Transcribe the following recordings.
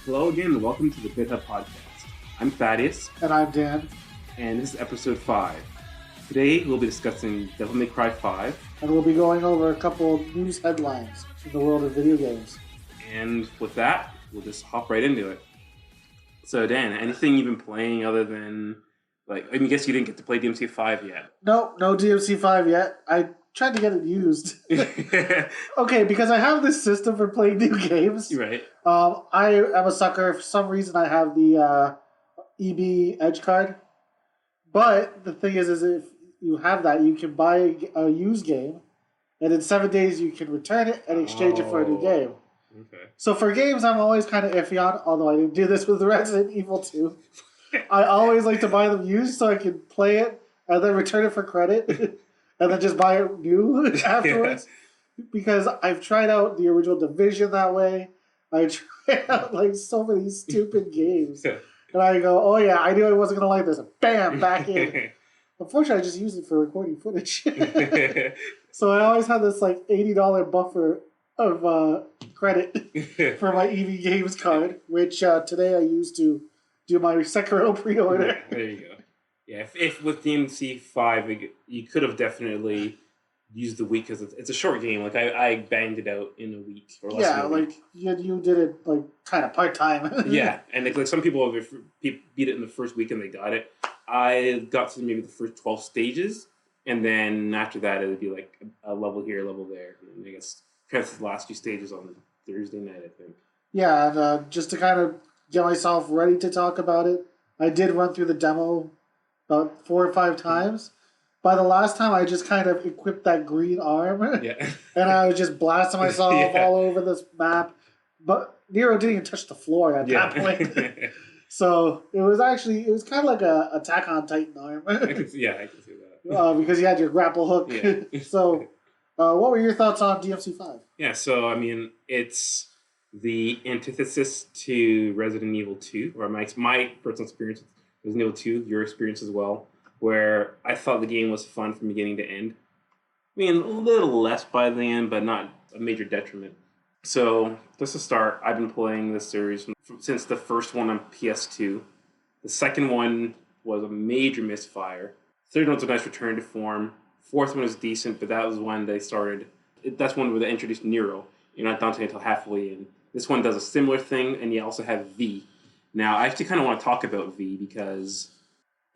Hello again and welcome to the BitHub Podcast. I'm Thaddeus. And I'm Dan. And this is episode 5. Today we'll be discussing Devil May Cry 5. And we'll be going over a couple of news headlines in the world of video games. And with that, we'll just hop right into it. So Dan, anything you've been playing other than, I guess you didn't get to play DMC 5 yet. No DMC 5 yet. I tried to get it used. Okay, because I have this system for playing new games. Right. I am a sucker. For some reason, I have the EB Edge card. But the thing is if you have that, you can buy a used game, and in 7 days you can return it and exchange it for a new game. Okay. So for games, I'm always kind of iffy on, although I didn't do this with Resident Evil 2. I always like to buy them used so I can play it and then return it for credit. And then just buy it new afterwards. Yeah. Because I've tried out the original Division that way. I tried out so many stupid games. And I go, oh yeah, I knew I wasn't going to like this. And bam, back in. Unfortunately, I just used it for recording footage. So I always had this $80 buffer of credit for my EV Games card, which today I used to do my Sekiro pre-order. There you go. Yeah, if with DMC 5, you could have definitely used the week because it's a short game. I banged it out in a week or less than a week. You did it kind of part-time. Yeah, and some people beat it in the first week and they got it. I got to maybe the first 12 stages, and then after that it would be a level here, a level there. And I guess kind of the last few stages on Thursday night, I think. Yeah, and just to kind of get myself ready to talk about it, I did run through the demo about 4 or 5 times. By the last time, I just kind of equipped that green arm. Yeah. And I was just blasting myself all over this map. But Nero didn't even touch the floor at that point. So it was kind of like a Attack on Titan arm. I can see that. Because you had your grapple hook. Yeah. So what were your thoughts on DMC 5? Yeah, so it's the antithesis to Resident Evil 2, or my personal experience with Resident Evil 2, your experience as well, where I thought the game was fun from beginning to end. I mean, a little less by the end, but not a major detriment. So, just to start, I've been playing this series since the first one on PS2. The second one was a major misfire. Third one was a nice return to form. Fourth one was decent, but that was when they started. That's one where they introduced Nero. You're not Dante until halfway in. This one does a similar thing, and you also have V. Now, I actually kind of want to talk about V because,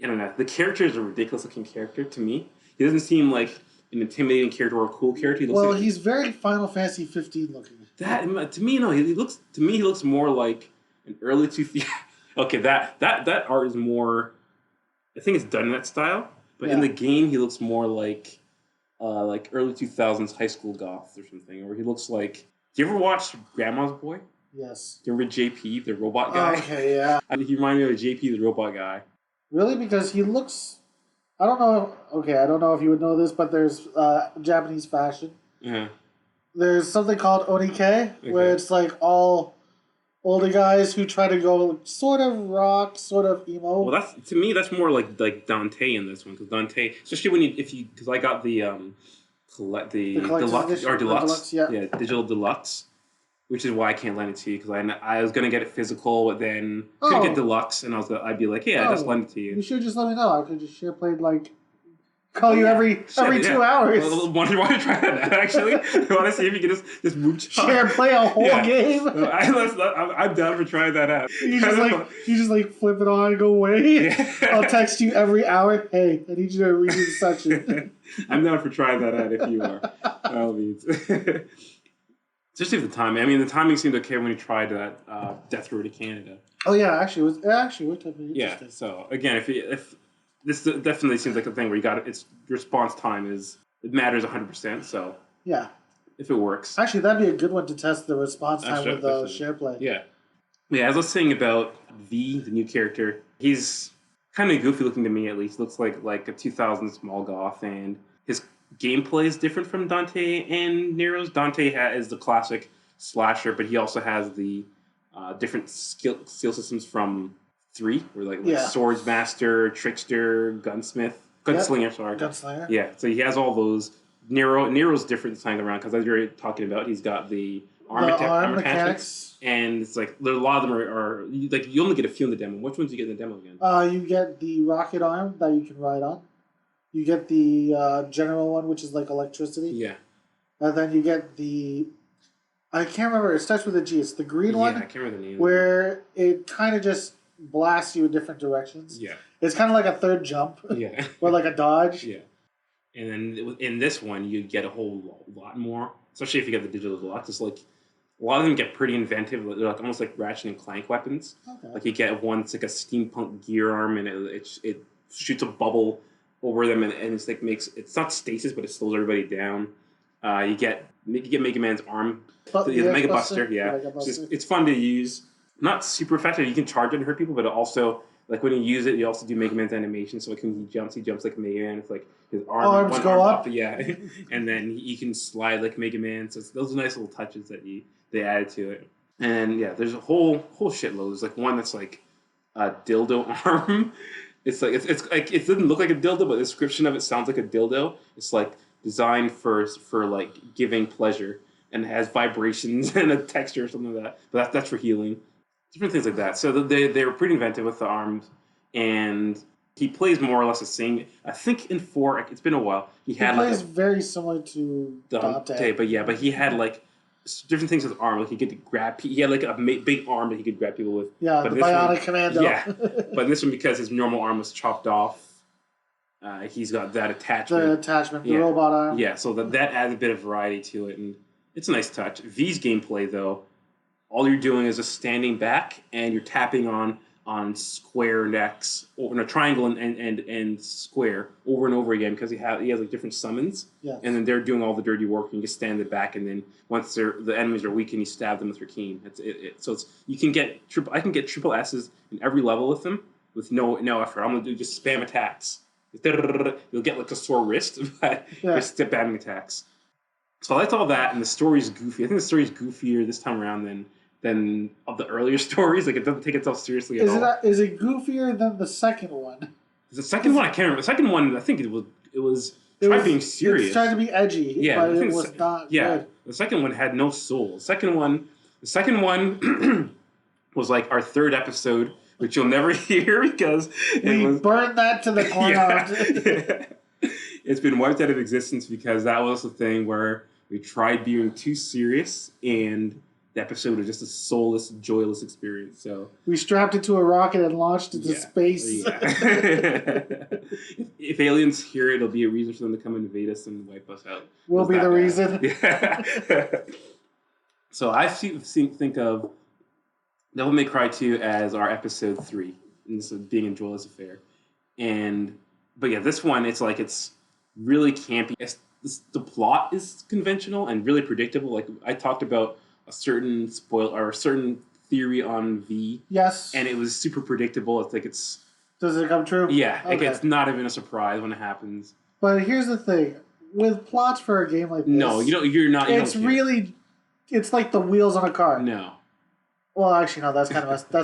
I don't know, the character is a ridiculous-looking character to me. He doesn't seem like an intimidating character or a cool character. He's very Final Fantasy 15 looking. To me, no. He looks more like an early 2000s. Okay, that art is more. I think it's done in that style, but in the game, he looks more like early 2000s high school goth or something. Or he looks like. Do you ever watch Grandma's Boy? Yes. Do you remember JP, the robot guy? Okay, yeah. He reminded me of JP, the robot guy. Really? Because he looks... I don't know if you would know this, but there's Japanese fashion. Yeah. There's something called onike, where it's all older guys who try to go sort of rock, sort of emo. Well, to me, that's more like Dante in this one, because Dante, especially because I got the deluxe, or deluxe, yeah, digital deluxe. Which is why I can't lend it to you, because I was going to get it physical, but then couldn't get deluxe, and I'd be like, I just lend it to you. You should just let me know. I could just share played call you every 2 hours. Well, want to try that actually? Want to see if you can just move share play a whole game? I'm down for trying that out. You just flip it on and go away. Yeah. I'll text you every hour. Hey, I need you to redo the section. I'm down for trying that out if you are. Especially the timing. I mean, the timing seemed okay when we tried that Death Road to Canada. Oh yeah, it worked out pretty interesting. Yeah. So again, if this definitely seems like a thing where its response time matters 100%. So yeah, if it works, actually that'd be a good one to test the response time with SharePlay. Yeah. Yeah. As I was saying about V, the new character, he's kind of goofy looking to me at least. Looks like a 2000s small goth, and his gameplay is different from Dante and Nero's. Dante is the classic slasher, but he also has the different skill systems from 3, where Swords Master, Trickster, Gunslinger. Sorry, Gunslinger. Yeah, so he has all those. Nero's different this time around because as you're talking about, he's got the arm attachments. And it's like a lot of them are like you only get a few in the demo. Which ones do you get in the demo again? You get the rocket arm that you can ride on. You get the general one, which is like electricity. Yeah. And then you get the... I can't remember. It starts with a G. It's the green one. Yeah, I can't remember the name. Where it kind of just blasts you in different directions. Yeah. It's kind of like a third jump. Yeah. Or like a dodge. Yeah. And then in this one, you get a whole lot more. Especially if you get the digital deluxe. It's like... A lot of them get pretty inventive. They're like almost like Ratchet and Clank weapons. Okay. Like you get one, it's like a steampunk gear arm, and it shoots a bubble over them, and it's like it's not stasis, but it slows everybody down. You get Mega Man's arm, the Mega Buster. Yeah, it's fun to use. Not super effective. You can charge it and hurt people, but it also like when you use it, you also do Mega Man's animation. So like when he jumps like Mega Man. It's like his arms go up. Yeah, and then you can slide like Mega Man. So those are nice little touches that they added to it. And yeah, there's a whole shitload. There's like one that's like a dildo arm. It's like it's like it doesn't look like a dildo, but the description of it sounds like a dildo. It's like designed for like giving pleasure and it has vibrations and a texture or something like that. But that's for healing. Different things like that. So they were pretty inventive with the arms, and he plays more or less the same. I think in 4, it's been a while. He plays very similar to Dante. But he had like different things with his arm. Like he could grab. He had like a big arm that he could grab people with. Yeah, but the Bionic Commando. Yeah, but in this one, because his normal arm was chopped off, he's got that attachment. The robot arm. Yeah, so that adds a bit of variety to it, and it's a nice touch. V's gameplay, though, all you're doing is just standing back, and you're tapping on square and X, or no, triangle and square over and over again, because he has like different summons, and then they're doing all the dirty work, and you just stand in the back, and then once the enemies are weak, and you stab them with your keen. So you can get I can get triple S's in every level with them with no effort. I'm gonna do just spam attacks. You'll get like a sore wrist, but just spamming attacks. So I liked all that, and the story's goofy. I think the story's goofier this time around than of the earlier stories. Like, it doesn't take itself seriously at all. Is it goofier than the second one? The second one, I can't remember. The second one, I think it was being serious. It tried to be edgy, but it was not good. The second one had no soul. The second one was like our third episode, which you'll never hear because we burned that to the ground. It's been wiped out of existence because that was the thing where we tried being too serious, and the episode was just a soulless, joyless experience. So we strapped it to a rocket and launched it to space. Yeah. If aliens hear it, it'll be a reason for them to come invade us and wipe us out. We'll be the reason. Yeah. So I think of Devil May Cry 2 as our episode 3, and this is being a joyless affair. But yeah, this one, it's really campy. The plot is conventional and really predictable. Like I talked about a certain theory on V. Yes. And it was super predictable. Does it come true? Yeah. Okay. It's not even a surprise when it happens. But here's the thing. With plots for a game like this... No, you're not... It's like the wheels on a car. No. Well, actually, no, that's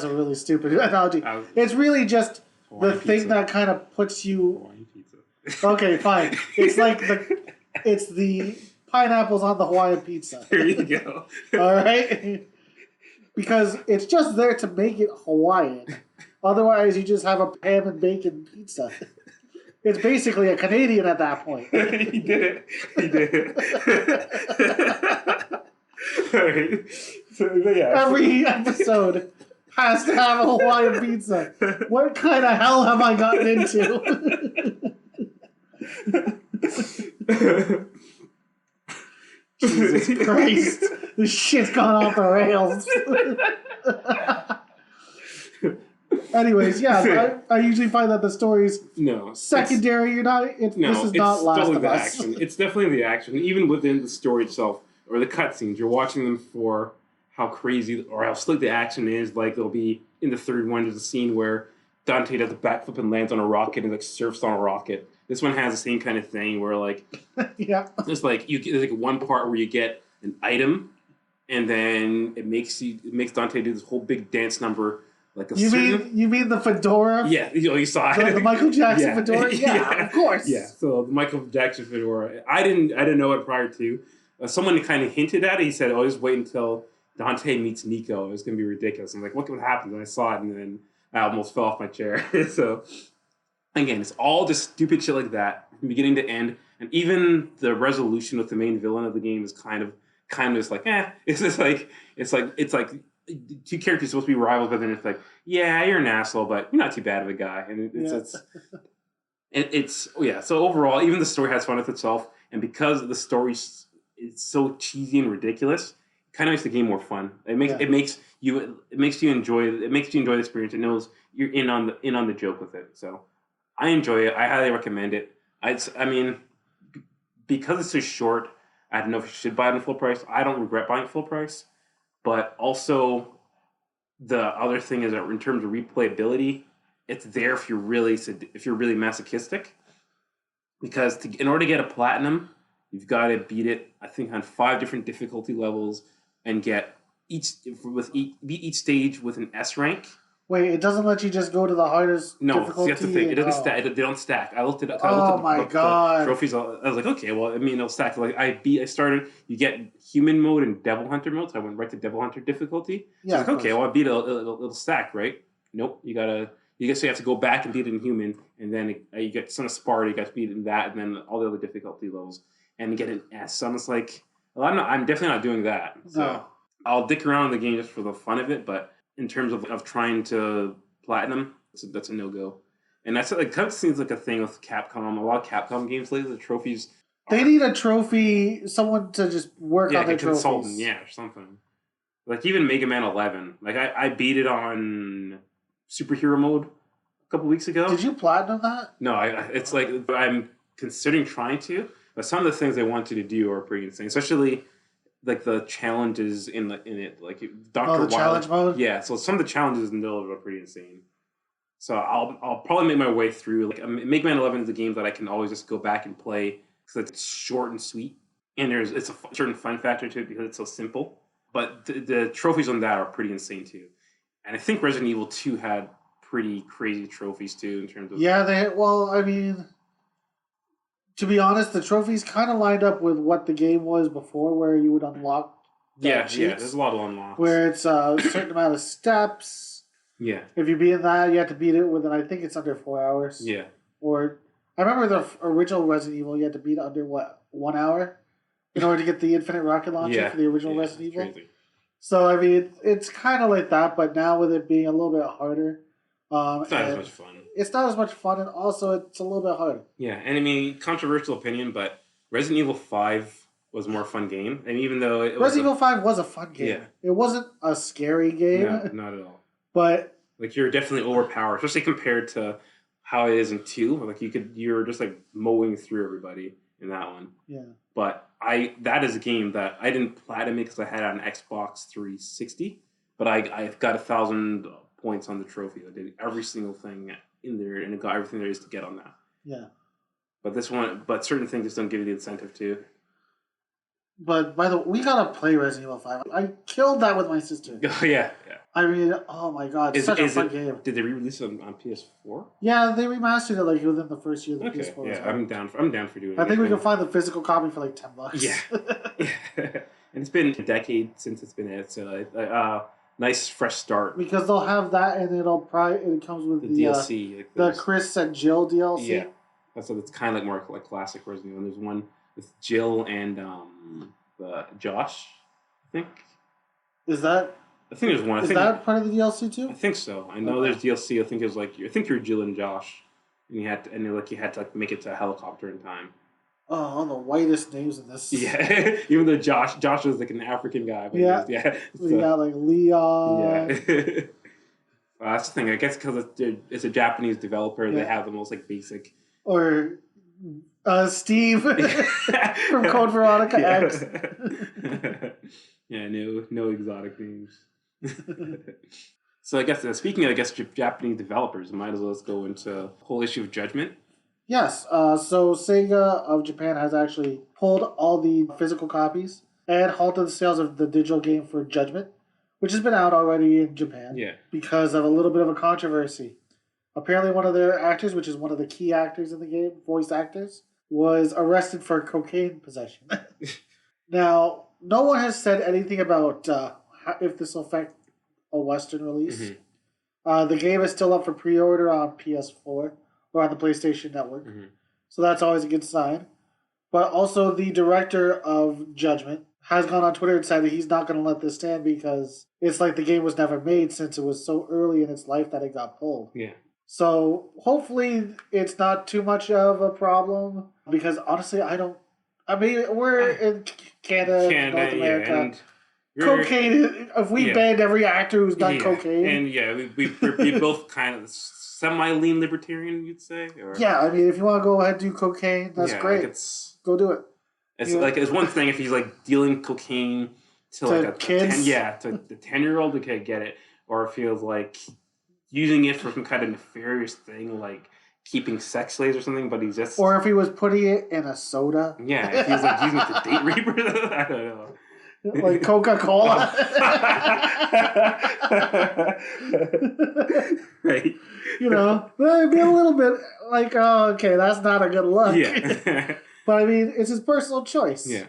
a really stupid analogy. It's really just Hawaiian thing pizza. That kind of puts you... Hawaiian pizza. Okay, fine. It's like it's the pineapples on the Hawaiian pizza. There you go. All right? Because it's just there to make it Hawaiian. Otherwise, you just have a ham and bacon pizza. It's basically a Canadian at that point. He did it. All right. So, yeah. Every episode has to have a Hawaiian pizza. What kind of hell have I gotten into? Jesus Christ. This shit's gone off the rails. Anyways, yeah, I usually find that the story's secondary. This is not Last of Us. Action. It's definitely the action. Even within the story itself, or the cutscenes, you're watching them for how crazy or how slick the action is. Like, there'll be, in the third one, there's a scene where Dante does a backflip and lands on a rocket and surfs on a rocket. This one has the same kind of thing where yeah, there's there's one part where you get an item, and then it makes Dante do this whole big dance number. You mean the fedora? Yeah, you saw it. The Michael Jackson fedora? Yeah, of course. Yeah, so the Michael Jackson fedora. I didn't know it prior to. someone kind of hinted at it. He said, "Oh, just wait until Dante meets Nico. It's gonna be ridiculous." I'm like, "What could happen?" And I saw it, and then I almost fell off my chair. So again, it's all just stupid shit like that from beginning to end, and even the resolution with the main villain of the game is kind of just like, It's just like it's like two characters supposed to be rivals, but then it's like, yeah, you're an asshole, but you're not too bad of a guy, and So overall, even the story has fun with itself, and because the story is so cheesy and ridiculous, it kind of makes the game more fun. It makes you enjoy the experience. It knows you're in on the joke with it. So I enjoy it. I highly recommend it. I mean, because it's so short, I don't know if you should buy it in full price. I don't regret buying it full price, but also the other thing is that in terms of replayability, it's there if you're really masochistic. Because in order to get a platinum, you've got to beat it, I think, on 5 different difficulty levels and get beat each stage with an S rank. Wait, it doesn't let you just go to the hardest difficulty? No, that's the thing. It doesn't stack. They don't stack. I looked at God. The trophies. I was like, okay, well, I mean, it'll stack. Like I started. You get human mode and devil hunter mode. So I went right to devil hunter difficulty. So I was like, okay, well, I beat it. It'll stack, right? Nope. You have to go back and beat it in human, and then you get Son of Sparta. You got to beat it in that, and then all the other difficulty levels, and you get an S. So I'm just like, well, I'm definitely not doing that. So I'll dick around in the game just for the fun of it, but in terms of trying to platinum, that's a no-go. And that's like kind of seems like a thing with Capcom. A lot of Capcom games lately, the trophies. They need a trophy, someone to just work on their trophies. Consultant, or something. Like even Mega Man 11. Like I beat it on superhero mode a couple weeks ago. Did you platinum that? No, it's like I'm considering trying to, but some of the things they want you to do are pretty insane, especially like the challenges in it, like Dr. Wily. Challenge mode? Yeah, so some of the challenges in Deliver are pretty insane. So I'll probably make my way through. Like Mega Man 11 is a game that I can always just go back and play because it's short and sweet, and it's a certain fun factor to it because it's so simple. But the trophies on that are pretty insane too. And I think Resident Evil 2 had pretty crazy trophies too in terms of... Yeah, I mean, to be honest, the trophies kind of lined up with what the game was before, where you would unlock cheats, there's a lot of unlocks. Where it's a certain amount of steps. Yeah. If you beat that, you have to beat it within, I think it's under 4 hours. Yeah. Or, I remember the original Resident Evil, you had to beat it under, 1 hour? In order to get the infinite rocket launcher for the original Resident Evil. Crazy. So, I mean, it's kind of like that, but now with it being a little bit harder. It's not as much fun. It's not as much fun, and also it's a little bit harder. Yeah, and I mean, controversial opinion, but Resident Evil 5 was a more fun game. And even though Resident Evil 5 was a fun game. It wasn't a scary game. No, not at all. But like you're definitely overpowered, especially compared to how it is in 2. Like you're just like mowing through everybody in that one. Yeah. But that is a game that I didn't platinum it because I had it on Xbox 360, but I got 1,000 points on the trophy. I did every single thing in there, and it got everything there is to get on that. Yeah. But certain things just don't give you the incentive to. But by the way, we gotta play Resident Evil 5. I killed that with my sister. Oh yeah. I mean, oh my god, it's such a fun game. Did they re-release it on PS4? Yeah, they remastered it like within the first year of the PS4. Yeah, I'm down for doing it. I think we can find the physical copy for like $10. Yeah. And it's been a decade since it's been out, so nice fresh start. Because they'll have that, and it comes with the DLC, the Chris and Jill DLC. Yeah, it's kind of like more like classic Resident Evil. There's one with Jill and Josh, I think. I think there's one. Is that part of the DLC too? I think so. I know there's DLC. I think it was like you're Jill and Josh, and you had to make it to a helicopter in time. Oh, all the whitest names in this. Yeah, even though Josh was like an African guy. But We got like Leon. Yeah. That's the thing. I guess because it's a Japanese developer, they have the most like basic. Or Steve from Code Veronica X. Yeah, no exotic names. So I guess speaking of Japanese developers, might as well go into the whole issue of Judgement. Yes, so Sega of Japan has actually pulled all the physical copies and halted the sales of the digital game for Judgement, which has been out already in Japan because of a little bit of a controversy. Apparently one of their actors, which is one of the key actors in the game, voice actors, was arrested for cocaine possession. Now, no one has said anything about if this will affect a Western release. The game is still up for pre-order on PS4 or on the PlayStation Network. So that's always a good sign. But also the director of Judgement has gone on Twitter and said that he's not going to let this stand because it's like the game was never made since it was so early in its life that it got pulled. Yeah. So hopefully it's not too much of a problem because honestly we're in Canada, North America. Yeah, cocaine, if we banned every actor who's done cocaine. And we're both kind of semi-lean libertarian, you'd say? Or? Yeah, I mean, if you want to go ahead and do cocaine, that's great. Like go do it. It's it's one thing if he's like dealing cocaine to like a kids. to the 10-year-old, okay, get it. Or if he was like using it for some kind of nefarious thing, like keeping sex slaves or something, but he's just... Or if he was putting it in a soda. Yeah, if he's like using it to date reaper, I don't know. Like Coca-Cola. Right. You know, it'd be a little bit like, oh, okay, that's not a good look. Yeah. But I mean, it's his personal choice. Yeah.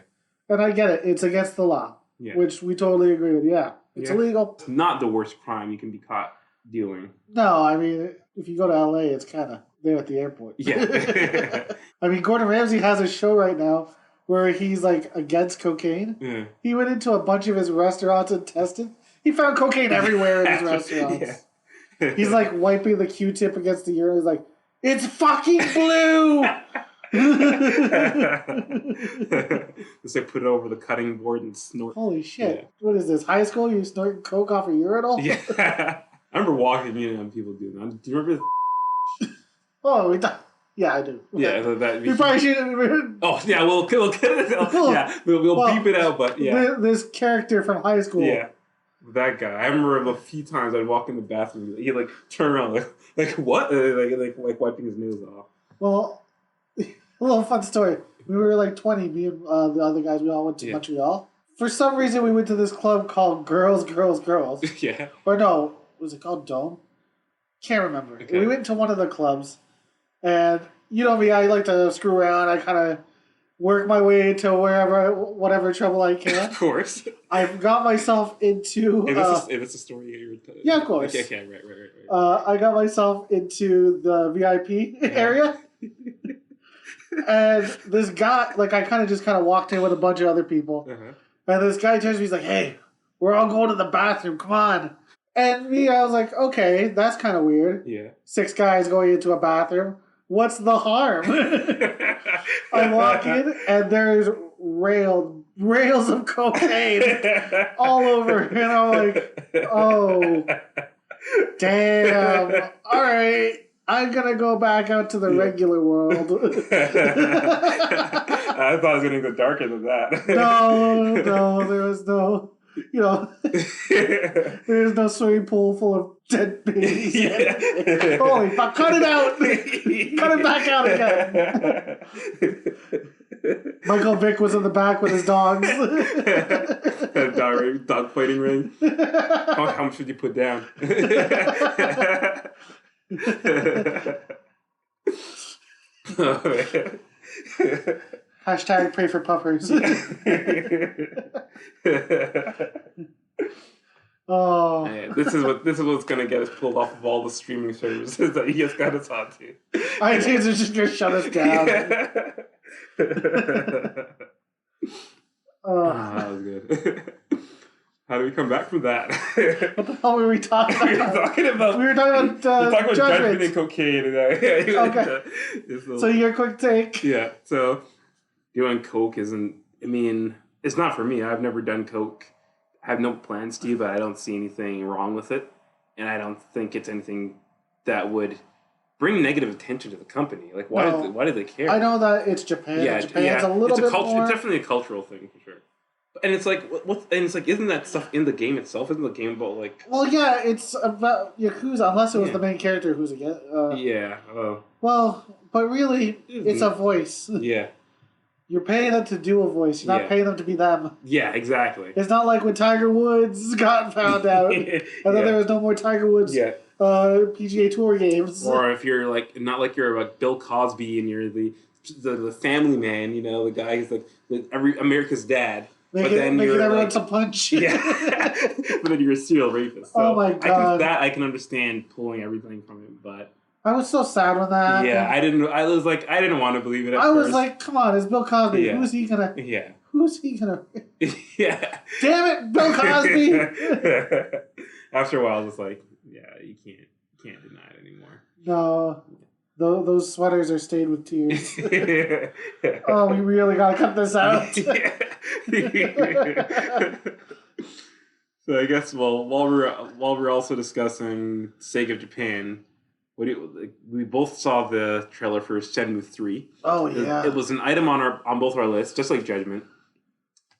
And I get it. It's against the law. Yeah. Which we totally agree with. Yeah. It's illegal. It's not the worst crime you can be caught doing. No, I mean, if you go to LA, it's kind of there at the airport. Yeah. I mean, Gordon Ramsay has a show right now where he's like against cocaine. Yeah. He went into a bunch of his restaurants and tested. He found cocaine everywhere in his restaurants. Yeah. He's like wiping the Q-tip against the urinal. He's like, it's fucking blue! Just like put it over the cutting board and snort. Holy shit. Yeah. What is this? High school? You snorting coke off a urinal? Yeah. I remember walking in and people doing that. Do you remember Oh, we thought... Yeah, I do. Yeah, that we probably shouldn't. Oh, yeah, we'll beep it out, but yeah. This character from high school. Yeah, that guy. I remember a few times I'd walk in the bathroom, he'd like turn around, like what? Like wiping his nose off. Well, a little fun story. We were like 20, me and the other guys, we all went to Montreal. For some reason, we went to this club called Girls, Girls, Girls. Yeah. Or no, was it called Dome? Can't remember. Okay. We went to one of the clubs. And you know me, I like to screw around. I kind of work my way into whatever trouble I can. Of course. I've got myself into... If it's a story you're telling. Yeah, of course. Okay, right. I got myself into the VIP area. And this guy, like I kind of walked in with a bunch of other people. Uh-huh. And this guy turns to me, he's like, hey, we're all going to the bathroom, come on. And me, I was like, okay, that's kind of weird. Yeah. 6 guys going into a bathroom. What's the harm? I walk in and there's rails of cocaine all over. And I'm like, oh, damn. All right. I'm going to go back out to the regular world. I thought it was going to go darker than that. No, there was no... You know, there's no swimming pool full of dead babies. Yeah. Holy fuck, cut it out! Cut it back out again. Michael Vick was in the back with his dogs. Dog fighting ring. How much did you put down? Oh, man. Hashtag pray for puppers. Oh, man, this is what's gonna get us pulled off of all the streaming services that he has got us onto. iTunes is just gonna shut us down. That was good. How do we come back from that? What the hell were we talking about? We were talking about Judgement and cocaine. Okay. So your quick take. Yeah. So doing coke isn't. I mean, it's not for me. I've never done coke. I have no plans to, but I don't see anything wrong with it, and I don't think it's anything that would bring negative attention to the company. Like, why do they care? I know that it's Japan. Yeah, Japan's a little bit more... It's definitely a cultural thing for sure. And it's like, isn't that stuff in the game itself? Isn't the game about like? Well, yeah, it's about Yakuza, unless it was the main character who's again. Well, but really, it's a voice. Yeah. You're paying them to do a voice. You're not paying them to be them. Yeah, exactly. It's not like when Tiger Woods got found out, and then there was no more Tiger Woods PGA Tour games. Or if you're like, not like you're like Bill Cosby and you're the family man, you know, the guy who's like America's dad. Making everyone to punch. Yeah. But then you're a serial rapist. So oh my god! I can understand pulling everything from him, but I was so sad when that happened. Yeah, I didn't want to believe it at first. I was like, come on, it's Bill Cosby. Yeah. Who's he gonna? Yeah. Who's he gonna? Yeah. Damn it, Bill Cosby! After a while, it's like, yeah, you can't deny it anymore. No. Those sweaters are stained with tears. Oh, we really gotta cut this out. So I guess while we're also discussing Sega Japan, we both saw the trailer for Shenmue 3. Oh yeah, it was an item on both our lists, just like Judgement.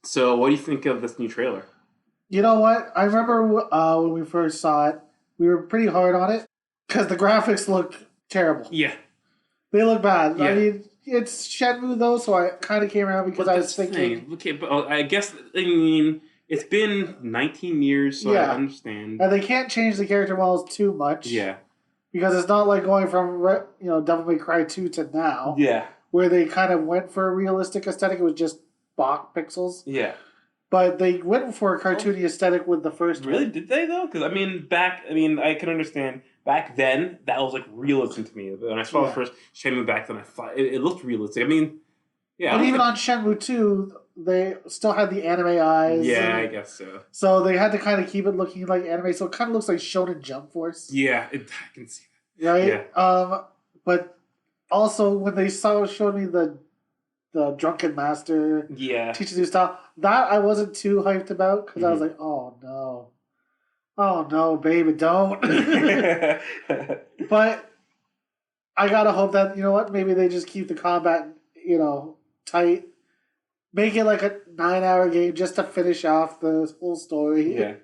So what do you think of this new trailer? You know what? I remember when we first saw it, we were pretty hard on it because the graphics look terrible. Yeah. They look bad. Yeah. I mean, it's Shenmue though, so I kind of came around because I was thinking... Okay, but I guess, it's been 19 years, so I understand. And they can't change the character models too much. Yeah. Because it's not like going from, Devil May Cry 2 to now. Yeah. Where they kind of went for a realistic aesthetic. It was just Bach pixels. Yeah. But they went for a cartoony aesthetic with the first one. Really? Did they, though? Because, I can understand. Back then, that was, realism to me. When I saw the first Shenmue back then, I thought it looked realistic. Yeah. But even on Shenmue 2, they still had the anime eyes. Yeah, I guess so. So they had to kind of keep it looking like anime. So it kind of looks like Shonen Jump Force. Yeah, I can see that. Right? Yeah. But also, when they showed me the Drunken Master teaches you style, that I wasn't too hyped about because I was like, oh no. Oh no, baby, don't. But I gotta hope that, you know what, maybe they just keep the combat, tight. Make it like a 9-hour game just to finish off the whole story. Yeah.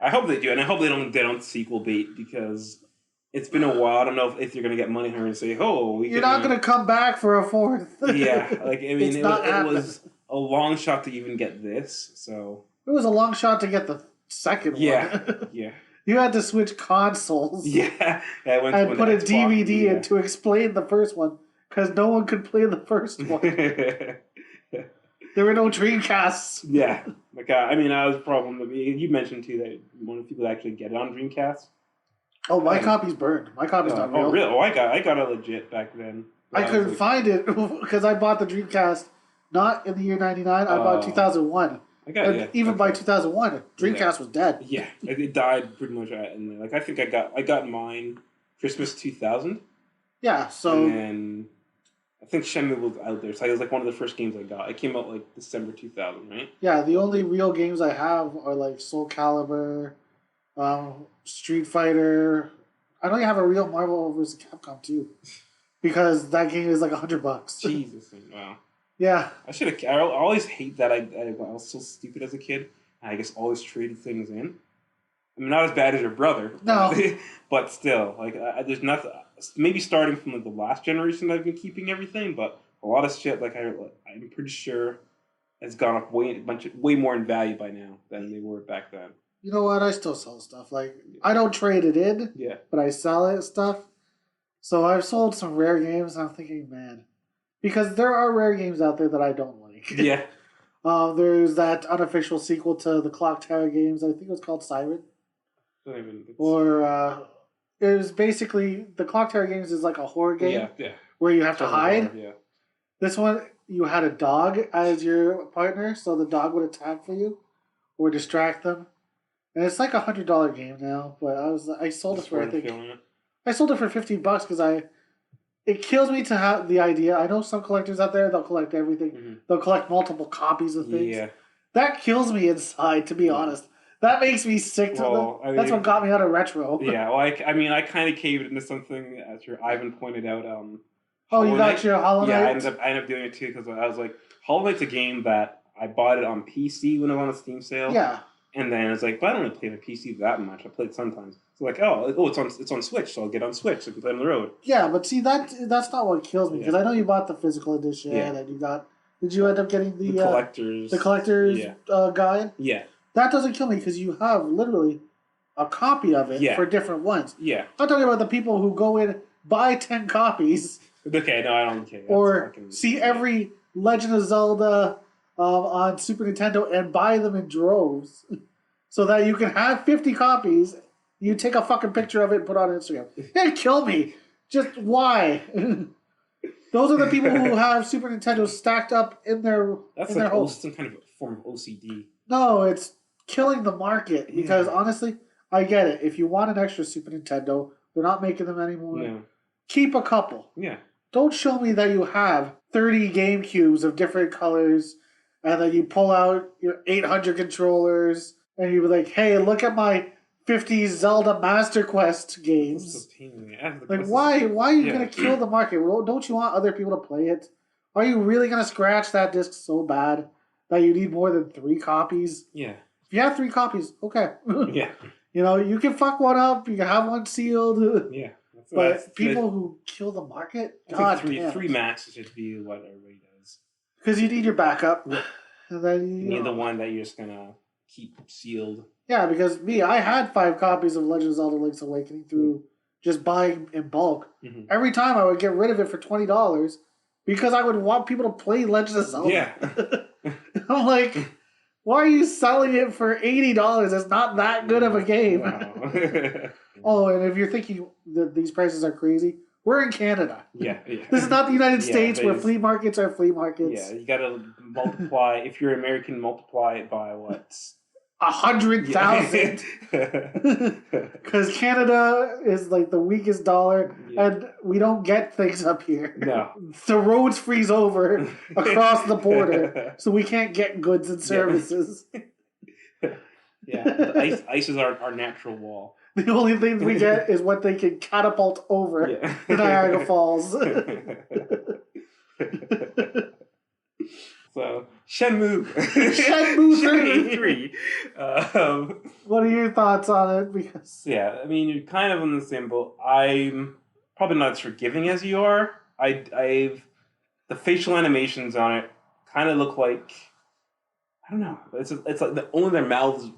I hope they do, and I hope they don't sequel bait because it's been a while. I don't know if you're gonna get money here and say, "Oh, you're not gonna come back for a fourth." Yeah, it was a long shot to even get this. So it was a long shot to get the second one. Yeah. You had to switch consoles. Yeah, and put a DVD in to explain the first one because no one could play the first one. There were no Dreamcasts. Yeah. That was a problem. You mentioned, too, that one of the people actually get it on Dreamcast. Oh, my copy's burned. My copy's not real. Oh, really? Oh, I got it legit back then. I couldn't find it because I bought the Dreamcast not in the year 99. I bought 2001. Even by 2001, Dreamcast was dead. Yeah. It died pretty much. I think I got mine Christmas 2000. Yeah, so... And then... I think Shenmue was out there, so it was one of the first games I got. It came out December 2000, right? Yeah, the only real games I have are Soul Calibur, Street Fighter. I don't even have a real Marvel vs. Capcom 2 because that game is $100. Jesus, wow. Yeah. I always hate that I was so stupid as a kid. I guess always traded things in. Not as bad as your brother. No. But still, there's nothing. Maybe starting from the last generation, I've been keeping everything, but a lot of shit, I'm pretty sure, has gone up way more in value by now than they were back then. You know what? I still sell stuff. I don't trade it in, but I sell it stuff. So I've sold some rare games, and I'm thinking, man, because there are rare games out there that I don't like. Yeah. There's that unofficial sequel to the Clock Tower games. I think it was called Siren. Or it was basically the Clock Tower games is a horror game where you have to hide. Yeah. This one you had a dog as your partner, so the dog would attack for you or distract them. And it's $100 game now, but I sold it for I sold it for $15 because it kills me to have the idea. I know some collectors out there, they'll collect everything. Mm-hmm. They'll collect multiple copies of things. Yeah. That kills me inside, to be honest. That makes me sick to them. That's what got me out of retro. Yeah, well, I kind of caved into something, as Ivan pointed out. You got your Hollow Knight? Yeah, I ended up doing it too, because I was like, Hollow Knight's a game that I bought it on PC when it was on a Steam sale. Yeah. And then it's but I don't really play the PC that much. I play it sometimes. So it's on Switch, so I'll get on Switch so I can play it on the road. Yeah, but see, that's not what kills me, because I know you bought the physical edition, and you got... Did you end up getting the collector's guide? Yeah. That doesn't kill me because you have literally a copy of it for different ones. Yeah. I'm talking about the people who go in, buy 10 copies. Okay, no, I don't care. Or see every Legend of Zelda on Super Nintendo and buy them in droves so that you can have 50 copies. You take a fucking picture of it and put it on Instagram. It'd kill me. Just why? Those are the people who have Super Nintendo stacked up in their That's in like their homes. some kind of form of OCD. No, it's killing the market because honestly, I get it. If you want an extra Super Nintendo, they're not making them anymore. No. Keep a couple. Yeah. Don't show me that you have 30 GameCubes of different colors and then you pull out your 800 controllers and you be like, hey, look at my 50 Zelda Master Quest games. Like, why are you going to kill the market? Don't you want other people to play it? Are you really going to scratch that disc so bad that you need more than 3 copies? Yeah. If you have 3 copies, okay. Yeah. You know, you can fuck one up. You can have one sealed. Yeah. But people who kill the market, God damn. 3 max should be what everybody does. Because you need your backup. And then you need the one that you're just going to keep sealed. Yeah, because I had 5 copies of Legend of Zelda Link's Awakening through just buying in bulk. Mm-hmm. Every time I would get rid of it for $20 because I would want people to play Legend of Zelda. Yeah. I'm like, why are you selling it for $80? It's not that good of a game. Wow. Oh, and if you're thinking that these prices are crazy, we're in Canada. Yeah. This is not the United States where flea markets are flea markets. Yeah, you got to multiply. If you're American, multiply it by what? 100,000. Because Canada is like the weakest dollar, and we don't get things up here. No. The roads freeze over across the border, so we can't get goods and services. Yeah, the ice is our natural wall. The only thing we get is what they can catapult over the Niagara Falls. So, Shenmue. Shenmue 3. What are your thoughts on it? Because I mean, you're kind of on the same boat. I'm probably not as forgiving as you are. The facial animations on it kind of look like, I don't know. It's like only their mouths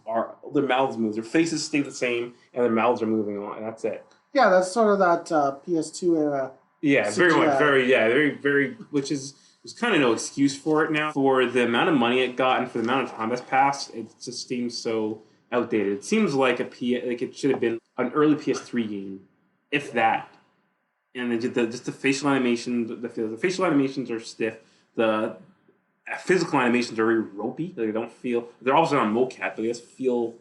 move. Their faces stay the same, and their mouths are moving on, and that's it. Yeah, that's sort of that PS2 era. Yeah, very much, very, which is. There's kind of no excuse for it now. For the amount of money it got and for the amount of time that's passed, it just seems so outdated. It seems like it should have been an early PS3 game, if that. And just the facial animations, the facial animations are stiff. The physical animations are very ropey. Like, they don't feel. They're also on mocap, but they just feel.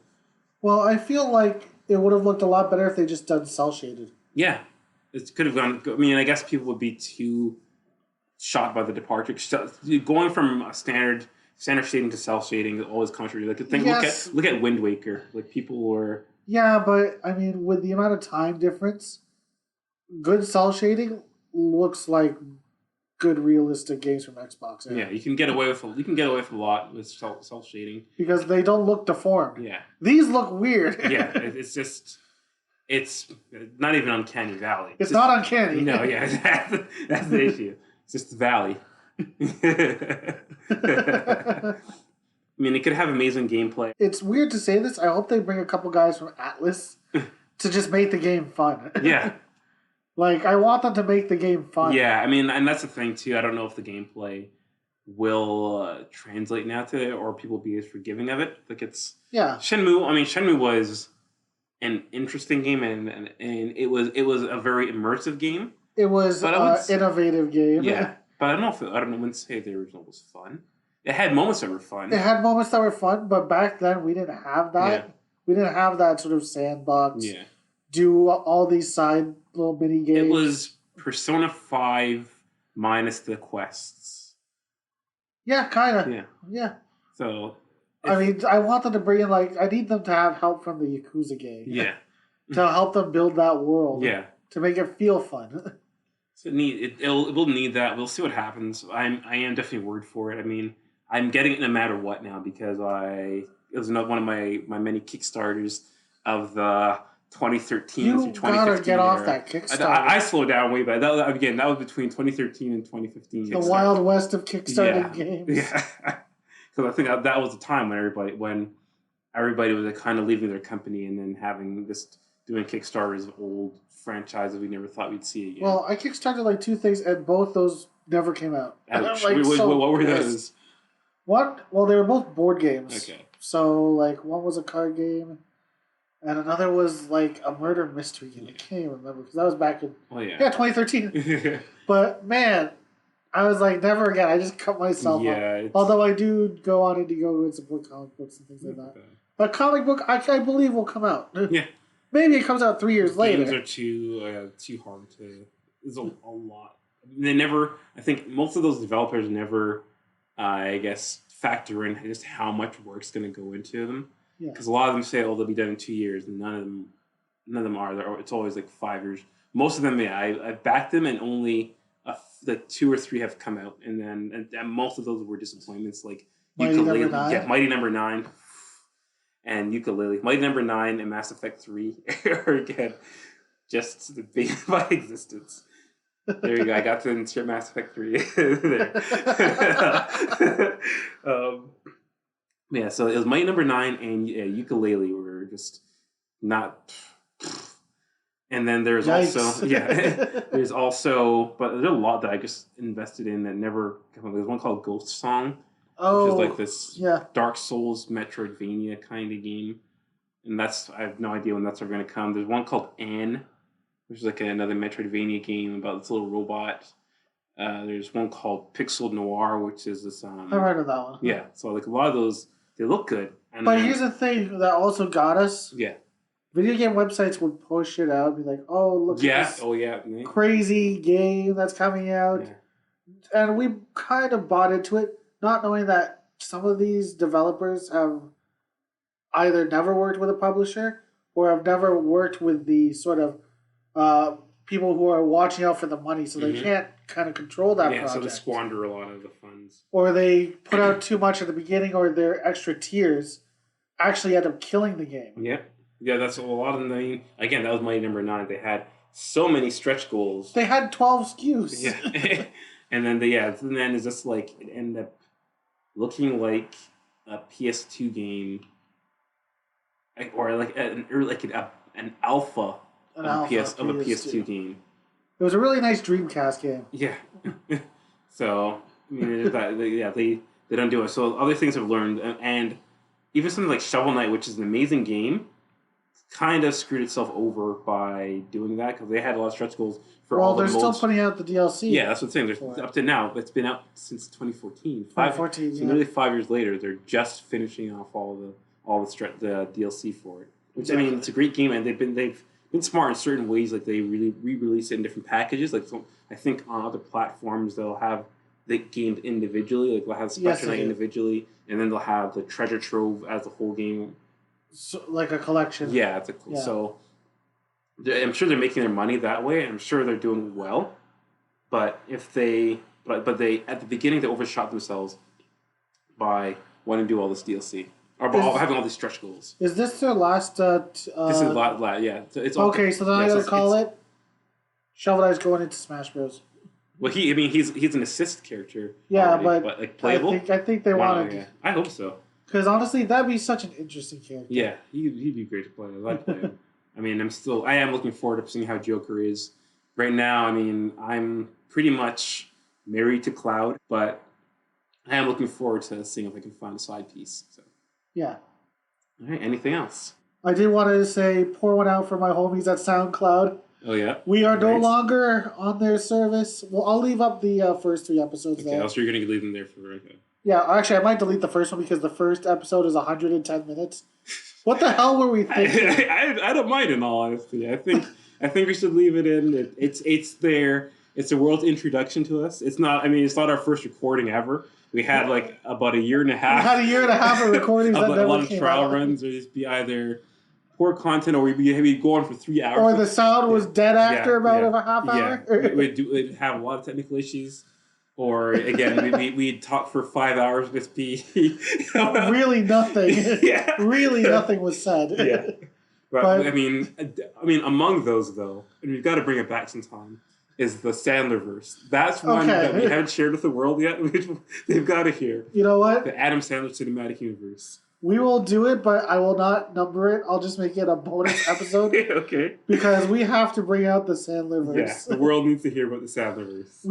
Well, I feel like it would have looked a lot better if they just done cell shaded. Yeah, it could have gone. I mean, I guess people would be too shocked by the departure. Going from a standard shading to cell shading always contradictory. Like, look at Wind Waker. Like, people were. Yeah, but I mean, with the amount of time difference, good cell shading looks like good realistic games from Xbox. Yeah, you can get away with a lot with cell shading because they don't look deformed. Yeah, these look weird. Yeah, it's not even Uncanny Valley. It's not uncanny. No, yeah, that's the issue. It's just the valley. I mean, it could have amazing gameplay. It's weird to say this. I hope they bring a couple guys from Atlas to just make the game fun. Yeah. Like, I want them to make the game fun. Yeah, I mean, and that's the thing, too. I don't know if the gameplay will translate now to it, or people will be as forgiving of it. Like, it's... Yeah. Shenmue was an interesting game, and it was a very immersive game. It was an innovative game. Yeah, but I wouldn't say the original was fun. It had moments that were fun. It had moments that were fun, but back then we didn't have that. Yeah. We didn't have that sort of sandbox. Yeah. Do all these side little mini games. It was Persona 5 minus the quests. Yeah, kind of. Yeah. Yeah. So... I mean, I want them to bring in, I need them to have help from the Yakuza game. Yeah. To help them build that world. Yeah. To make it feel fun. So it will need that. We'll see what happens. I am definitely worried for it. I mean, I'm getting it no matter what now because it was another one of my many Kickstarters of the 2013 you through 2015. You gotta get off that Kickstarter. I slowed down way back. That was between 2013 and 2015. The Wild West of Kickstarter games. Yeah. Because I think that was the time when everybody was kind of leaving their company and then doing Kickstarters of old franchises we never thought we'd see again. Well, I Kickstarted 2 things, and both those never came out. What were those? Well, they were both board games. Okay. So, like, one was a card game, and another was, like, a murder mystery game. I can't even remember, because that was back in... Oh, yeah. Yeah, 2013. But, man, I was like, never again. I just cut myself up. Although I do go on Indiegogo and support comic books and things like that. A comic book, I believe, will come out. Yeah. Maybe it comes out 3 years later. Games are too hard to... There's a lot. They never... I think most of those developers never, I guess, factor in just how much work's going to go into them. Because a lot of them say, oh, they'll be done in 2 years, and none of them are. It's always like 5 years. Most of them, yeah, I backed them, and only like 2 or 3 have come out, and most of those were disappointments. Like Mighty Number 9, and Ukulele. Mighty Number 9 and Mass Effect 3 are again just the bane of my existence. There you go. I got to insert Mass Effect 3 there. Yeah, so it was Mighty Number 9 and Ukulele were just not. And then there's also there's also, but there's a lot that I just invested in that never came up. There's one called Ghost Song, which is like this Dark Souls Metroidvania kind of game, and I have no idea when that's ever going to come. There's one called Anne, which is like another Metroidvania game about this little robot. There's one called Pixel Noir, which is this. I heard of that one. Yeah, so like a lot of those, they look good. But here's the thing that also got us. Yeah. Video game websites would push it out, be like, "Oh, look at this crazy game that's coming out," and we kind of bought into it, not knowing that some of these developers have either never worked with a publisher or have never worked with the sort of people who are watching out for the money, so they can't kind of control that project. So they squander a lot of the funds, or they put out too much at the beginning, or their extra tiers actually end up killing the game. Yeah, that's a lot of them. Again, that was Mighty Number 9. They had so many stretch goals. They had 12 SKUs. Yeah. And then it's just like it ended up looking like a PS2 game, or like an alpha of a PS2 game. It was a really nice Dreamcast game. Yeah. So I mean, they don't do it. So other things I've learned, and even something like Shovel Knight, which is an amazing game, kind of screwed itself over by doing that because they had a lot of stretch goals for all the modes. Well, they're still putting out the DLC. Yeah, that's what I'm saying. Up to now, it's been out since 2014. 2014, so nearly 5 years later, they're just finishing off all the DLC for it. Which I mean, it's a great game, and they've been smart in certain ways. Like they really re-release it in different packages. Like so I think on other platforms they'll have the game individually. Like they'll have Spectre Knight individually, and then they'll have the Treasure Trove as the whole game. So, like a collection. Yeah, so I'm sure they're making their money that way. I'm sure they're doing well, but if they at the beginning they overshot themselves by wanting to do all this DLC or having all these stretch goals. Is this their last? This is yeah. It's okay. So then I gotta call it. Shovel Knight's going into Smash Bros. Well, he's an assist character. Yeah, already, but like playable. I think they wanted. Yeah. I hope so. Because honestly, that'd be such an interesting character. Yeah, he'd be great to play. I like playing him. I mean, I am looking forward to seeing how Joker is. Right now, I mean, I'm pretty much married to Cloud, but I am looking forward to seeing if I can find a side piece. So. Yeah. All right, anything else? I did want to say, pour one out for my homies at SoundCloud. Oh, yeah? We are no longer on their service. Well, I'll leave up the first 3 episodes there. Okay, also you're going to leave them there for... Okay. Yeah, actually, I might delete the first one because the first episode is 110 minutes. What the hell were we thinking? I don't mind, in all honesty. I think we should leave it in. It's there. It's a world's introduction to us. It's not our first recording ever. We had like about a year and a half. We had a year and a half of recordings that never came out. A lot of trial runs, or just be either poor content, or we'd go on for 3 hours. Or the sound was dead after about a half hour. Yeah, we'd have a lot of technical issues. Or again, we'd talk for 5 hours, just be really nothing. Yeah, really nothing was said. Yeah, but I mean, among those though, and we've got to bring it back sometime, is the Sandlerverse. That's one that we haven't shared with the world yet, which they've got to hear. You know what? The Adam Sandler Cinematic Universe. We will do it, but I will not number it. I'll just make it a bonus episode. Okay. Because we have to bring out the Sandlerverse. Yeah, the world needs to hear about the Sandlerverse.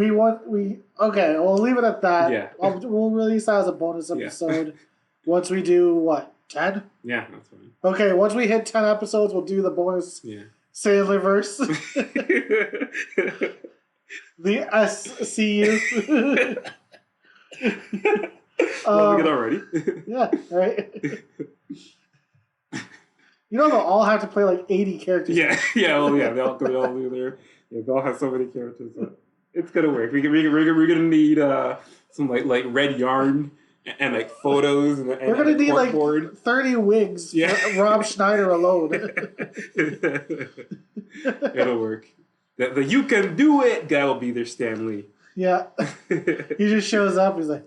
Okay, we'll leave it at that. Yeah. We'll release that as a bonus episode once we do, what, 10? Yeah, that's fine. Okay, once we hit 10 episodes, we'll do the bonus Sandlerverse. The SCU. Loving it already. Yeah, right. You know they'll all have to play like 80 characters. Yeah, well, yeah, they all do their. Yeah, they all have so many characters. But it's gonna work. We're gonna need some like red yarn and like photos and we're gonna need like board. 30 wigs. Yeah, for Rob Schneider alone. It'll work. The you can do it guy will be there, Stanley. Yeah, he just shows up. He's like,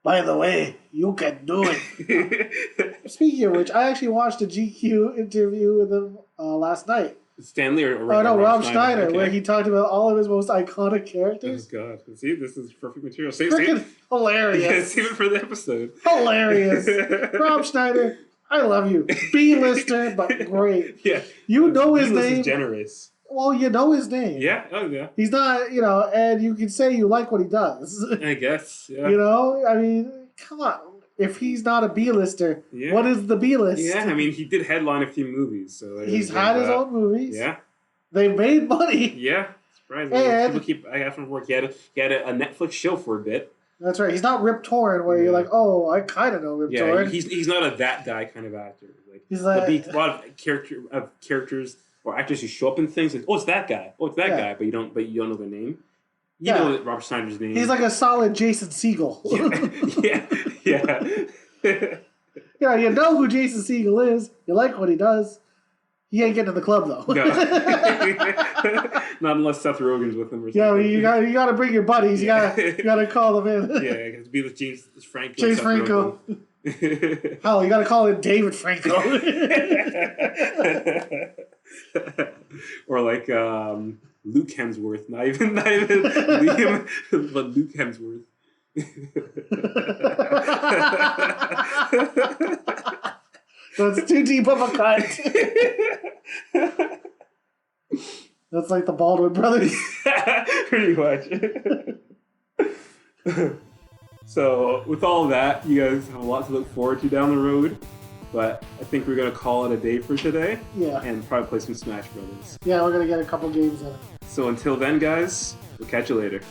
by the way, you can do it. Speaking of which, I actually watched a GQ interview with him last night. Stanley or Rob Schneider, okay. Where he talked about all of his most iconic characters. Oh God! See, this is perfect material. Freaking hilarious! Yeah, save it for the episode. Hilarious, Rob Schneider. I love you, B-lister, but great. Yeah, you know his B-list name. Is generous. Well, you know his name. Yeah. Oh yeah. He's not, and you can say you like what he does. I guess. Yeah. I mean, come on. If he's not a B-lister, what is the B-list? Yeah, I mean, he did headline a few movies, so he's had his own movies. Yeah, they made money. Yeah, surprising. And people I got from work. He had a Netflix show for a bit. That's right. He's not Rip Torn, where you're like, oh, I kind of know Rip Torn. He's not a that guy kind of actor. Like he's like a lot of characters or actors who show up in things like, oh, it's that guy. Oh, it's that guy, but you don't know their name. You know Robert Snyder's name. He's like a solid Jason Segel. Yeah. You know who Jason Segel is. You like what he does. He ain't getting in the club though. No. Not unless Seth Rogen's with him or something. Yeah, you gotta bring your buddies. You gotta call them in. Yeah, it has to be with James Franco. James Franco. Hell, you gotta call in David Franco. Or like Luke Hemsworth, not even Liam, but Luke Hemsworth. That's too deep of a cut. That's like the Baldwin brothers. Pretty much. So, with all of that, you guys have a lot to look forward to down the road. But I think we're going to call it a day for today. Yeah. And probably play some Smash Brothers. Yeah, we're going to get a couple games in. So until then, guys, we'll catch you later.